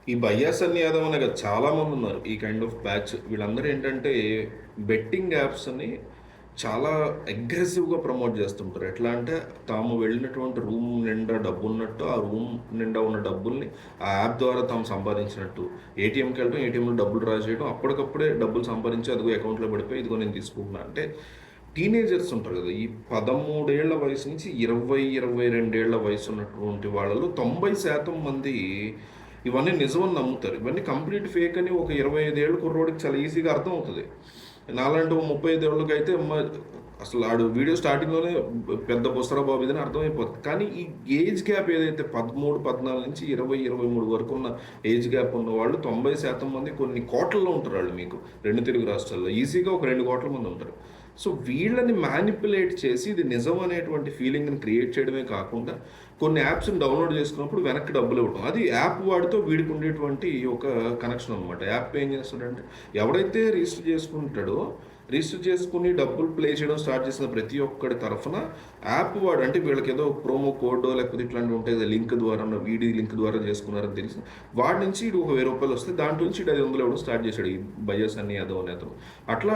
ఈ బయ్యాస్ అని యాదవ్ అనే కాదు చాలామంది ఉన్నారు ఈ కైండ్ ఆఫ్ బ్యాచ్. వీళ్ళందరూ ఏంటంటే బెట్టింగ్ యాప్స్‌ని చాలా అగ్రెసివ్‌గా ప్రమోట్ చేస్తుంటారు. ఎట్లా అంటే తాము వెళ్ళినటువంటి రూమ్ నిండా డబ్బున్నట్టు, ఆ రూమ్ నిండా ఉన్న డబ్బుల్ని ఆ యాప్ ద్వారా తాము సంపాదించినట్టు. ఏటీఎంకెళ్ళడం, ఏటీఎంలో డబ్బులు డ్రా చేయడం, అప్పటికప్పుడే డబ్బులు సంపాదించి అదిగో అకౌంట్‌లో పడిపోయి ఇదిగో నేను తీసుకుంటున్నా అంటే టీనేజర్స్ ఉంటారు కదా! ఈ 13 ఏళ్ల వయసు నుంచి 20, 22 ఏళ్ల వయసు ఉన్నటువంటి వాళ్ళలో 90% మంది ఇవన్నీ నిజమని నమ్ముతారు. ఇవన్నీ కంప్లీట్ ఫేక్ అని ఒక 25 ఏళ్ల కుర్రోడికి చాలా ఈజీగా అర్థమవుతది. నాలాంటి ఓ 35 ఏళ్ళకైతే అసలు ఆడు వీడియో స్టార్టింగ్‌లోనే పెద్ద బొస్తరా బాబు ఇదని అర్థమైపోద్ది. కానీ ఈ ఏజ్ గ్యాప్ ఏదైతే 13, 14 నుంచి 20, 23 వరకు ఉన్న ఏజ్ గ్యాప్ ఉన్నవాళ్ళు 90% మంది కొన్ని కోట్లల్లో ఉంటారు ఆళ్ళు మీకు 2 తెలుగు రాష్ట్రాల్లో. ఈజీగా ఒక 2 కోట్ల మంది ఉంటారు. సో వీళ్ళని మ్యానిపులేట్ చేసి ఇది నిజం అనేటువంటి ఫీలింగ్‌ని క్రియేట్ చేయడమే కాకుండా కొన్ని యాప్స్‌ని డౌన్‌లోడ్ చేసుకున్నప్పుడు వెనక్కి డబ్బులు ఇవ్వడం. అది యాప్ వాడితో వీడికి ఉండేటువంటి ఒక కనెక్షన్ అనమాట. యాప్ ఏం చేస్తాడంటే ఎవడైతే రిజిస్టర్ చేసుకుని డబ్బులు ప్లే చేయడం స్టార్ట్ చేసిన ప్రతి ఒక్కడి తరఫున యాప్ వాడు అంటే వీళ్ళకి ఏదో ప్రోమో కోడో లేకపోతే ఇట్లాంటివి ఉంటాయి కదా లింక్ ద్వారా వీడి లింక్ ద్వారా చేసుకున్నారని తెలిసి వాడి నుంచి ఇటు ఒక ₹1000 వస్తే దాంట్లో నుంచి ఇటు 500 ఇవ్వడం స్టార్ట్ చేశాడు ఈ బయ్యస్ అని యాదవ్ అనే అతను. అట్లా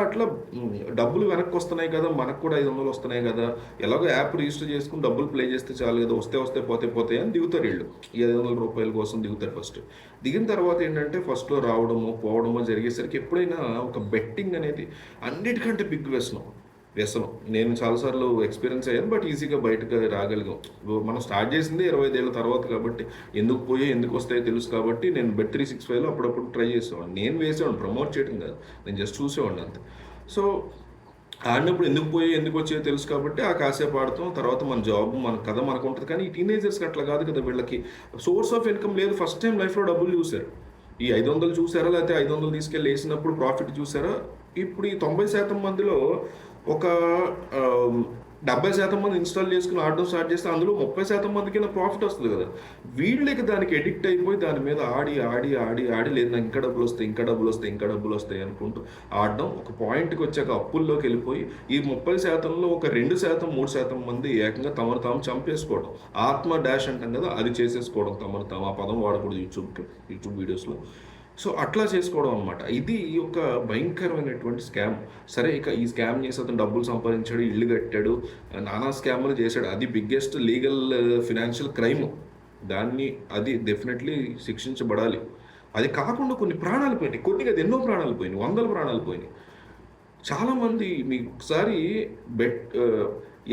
డబ్బులు వెనక్కి వస్తున్నాయి కదా, మనకు కూడా 500 వస్తున్నాయి కదా, ఎలాగో యాప్ రిజిస్టర్ చేసుకుని డబ్బులు ప్లే చేస్తే చాలు కదా, వస్తే పోతే అని దిగుతారు వీళ్ళు. ఈ ₹500 కోసం దిగుతారు ఫస్ట్. దిగిన తర్వాత ఏంటంటే ఫస్ట్‌లో రావడమో పోవడమో జరిగేసరికి ఎప్పుడైనా ఒక బెట్టింగ్ అనేది అన్నిటికంటే బిగ్ వ్యసనం. నేను చాలా సార్లు ఎక్స్‌పీరియన్స్ అయ్యాను. బట్ ఈజీగా బయటకి రాగలిగాం. మనం స్టార్ట్ చేసిందే 25 ఏళ్ల తర్వాత కాబట్టి ఎందుకు వస్తాయో తెలుసు కాబట్టి నేను Bet365లో అప్పుడప్పుడు ట్రై చేసేవాడిని. నేను వేసేవాడిని, ప్రమోట్ చేయడం కాదు. నేను జస్ట్ చూసేవాడిని అంతే. సో ఆడినప్పుడు ఎందుకు వచ్చాయో తెలుసు కాబట్టి ఆ కాసేపు ఆడతాం. తర్వాత మన జాబ్, మన కథ మనకుంటది. కానీ ఈ టీనేజర్స్‌కి అట్లా కాదు కదా! వీళ్ళకి సోర్స్ ఆఫ్ ఇన్‌కమ్ లేదు. ఫస్ట్ టైమ్ లైఫ్‌లో డబ్బులు చూసారు. ఈ 500 చూసారా? లేకపోతే 500 తీసుకెళ్ళి ఏసినప్పుడు ప్రాఫిట్ చూసారా? ఇప్పుడు ఈ 90% మందిలో ఒక 70% మంది ఇన్‌స్టాల్ చేసుకొని ఆడడం స్టార్ట్ చేస్తే అందులో 30% మందికైనా ప్రాఫిట్ వస్తది కదా! వీళ్ళకి దానికి అడిక్ట్ అయిపోయి దాని మీద ఆడి లేదు నాకు ఇంకా డబ్బులొస్తాయి అనుకుంటూ ఆడడం. ఒక పాయింట్‌కి వచ్చాక అప్పుల్లోకెళ్ళిపోయి ఈ 30%లో ఒక 2%, 3% మంది ఏకంగా తమను తాము చంపేసుకోవడం. ఆత్మ డాష్ అంటాం కదా! అది చేసేసుకోవడం తమను తాము. ఆ పదం వాడకూడదు యూట్యూబ్ వీడియోస్‌లో. సో అట్లా చేసుకోవడం అనమాట. ఇది ఒక భయంకరమైనటువంటి స్కామ్. సరే ఇక ఈ స్కామ్ చేసి అతను డబ్బులు సంపాదించాడు, ఇల్లు కట్టాడు, నానా స్కామ్‌లు చేశాడు. అది బిగ్గెస్ట్ లీగల్ ఫినాన్షియల్ క్రైమ్. అది డెఫినెట్‌లీ శిక్షించబడాలి. అది కాకుండా కొన్ని ప్రాణాలు పోయినాయి. కొన్ని కాదు ఎన్నో ప్రాణాలు పోయినాయి. వందల ప్రాణాలు పోయినాయి. చాలామంది మీకు ఒకసారి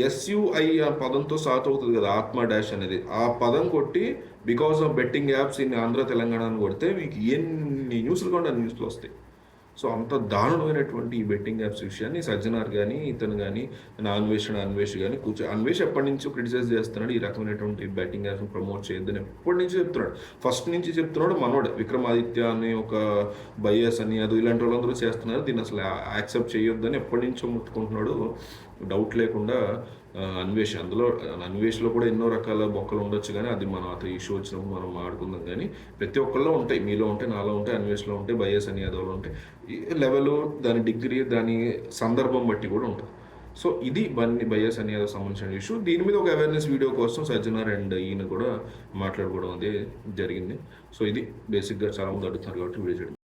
ఎస్‌యుఐ ఆ పదంతో స్టార్ట్ అవుతది కదా! ఆత్మ డాష్ అనేది. ఆ పదం కొట్టి because of betting apps in Andhra, Telangana అని కొడితే మీకు ఎన్ని న్యూస్‌లు కావాలంటే అన్ని న్యూస్‌లు వస్తాయి. సో, అంత దారుణమైనటువంటి ఈ బెట్టింగ్ యాప్స్ విషయాన్ని సజ్జనార్ గాని, ఇతను గాని, అన్వేష్ గాని అన్వేష్ ఎప్పటినుంచో క్రిటిసైజ్ చేస్తున్నాడు. ఈ రకమైనటువంటి బెట్టింగ్ యాప్స్‌ని ప్రమోట్ చేయొద్దని ఎప్పటినుంచో చెప్తున్నాడు. ఫస్ట్ నుంచి చెప్తున్నాడు మనోడే. విక్రమాదిత్య అని ఒక బయ్యస్ అని అది ఇలాంటి వాళ్ళందరూ చేస్తున్నారు. దీన్ని అసలు యాక్సెప్ట్ చేయొద్దని ఎప్పటినుంచో మొత్తుకుంటున్నాడు. డౌట్ లేకుండా అన్వేష్‌లో కూడా ఎన్నో రకాల బొక్కలు ఉండొచ్చు గానీ, అది మనం అత ఇష్యూ వచ్చినప్పుడు మనం మాట్లాడుకుందాం గానీ, ప్రతి ఒక్కళ్ళలో ఉంటాయి. మీలో ఉంటాయి, నాలో ఉంటాయి, అన్వేష్‌లో ఉంటాయి, బయ్యస్ అని యాదవ్‌లో ఉంటాయి. ఈ లెవెలు, దాని డిగ్రీ, దాని సందర్భం బట్టి కూడా ఉంటది. సో, ఇది బయ్యస్ అని యాదవ్ సంబంధించిన ఇష్యూ. దీని మీద ఒక అవేర్‌నెస్ వీడియో కోసం సజ్జనార్ అండ్ ఈయన కూడా మాట్లాడుకోవడం జరిగింది. సో, ఇది బేసిక్‌గా చాలామంది అడుగుతున్నారు కాబట్టి వీడియో చేయడం.